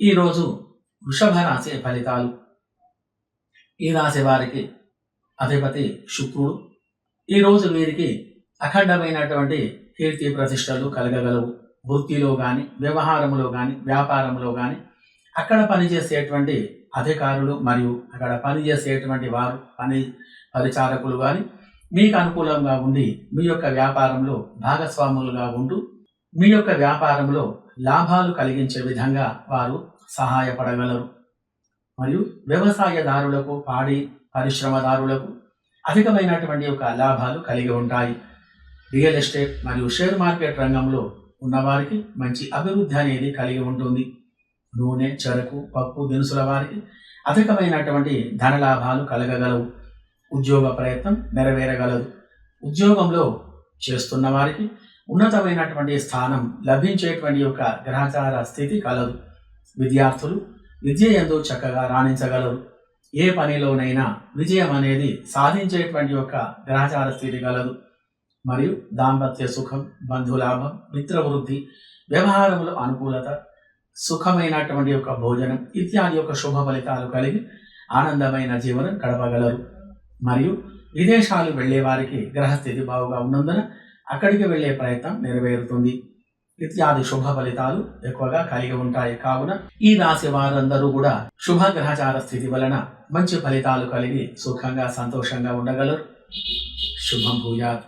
ఈరోజు వృషభ రాశి ఫలితాలు. ఈ రాశి వారికి అధిపతి శుక్రుడు. ఈరోజు వీరికి అఖండమైనటువంటి కీర్తి ప్రతిష్టలు కలగగలవు. వృత్తిలో కానీ, వ్యవహారంలో కానీ, వ్యాపారంలో కానీ, అక్కడ పనిచేసేటువంటి అధికారులు మరియు అక్కడ పనిచేసేటువంటి వారు పరిచారకులు కానీ మీకు అనుకూలంగా ఉండి మీ యొక్క వ్యాపారంలో భాగస్వాములుగా ఉంటూ మీ యొక్క వ్యాపారంలో లాభాలు కలిగించే విధంగా వారు సహాయపడగలరు. మరియు వ్యవసాయదారులకు, పాడి పరిశ్రమదారులకు అధికమైనటువంటి యొక్క లాభాలు కలిగి ఉంటాయి. రియల్ ఎస్టేట్ మరియు షేర్ మార్కెట్ రంగంలో ఉన్నవారికి మంచి అభివృద్ధి అనేది కలిగి ఉంటుంది. నూనె, చెరకు, పప్పు దినుసుల వారికి అధికమైనటువంటి ధనలాభాలు కలగగలవు. ఉద్యోగ ప్రయత్నం నెరవేరగలదు. ఉద్యోగంలో చేస్తున్న వారికి ఉన్నతమైనటువంటి స్థానం లభించేటువంటి యొక్క గ్రహచార స్థితి కలదు. విద్యార్థులు విద్య యందు చక్కగా రాణించగలరు. ఏ పనిలోనైనా విజయం అనేది సాధించేటువంటి యొక్క గ్రహచార స్థితి కలదు. మరియు దాంపత్య సుఖం, బంధులాభం, మిత్రవృద్ధి, వ్యవహారములు అనుకూలత, సుఖమైనటువంటి యొక్క భోజనం ఇత్యాది యొక్క శుభ ఫలితాలు కలిగి ఆనందమైన జీవనం గడపగలరు. మరియు విదేశాలు వెళ్లే వారికి గ్రహస్థితి బాగుగా ఉన్నందున అక్కడికి వెళ్లే ప్రయత్నం నెరవేరుతుంది. ఇత్యాది శుభ ఫలితాలు ఎక్కువగా కలిగి ఉంటాయి. కావున ఈ రాశి వారందరూ కూడా శుభ గ్రహచార స్థితి వలన మంచి ఫలితాలు కలిగి సుఖంగా సంతోషంగా ఉండగలరు. శుభం భూయాత్.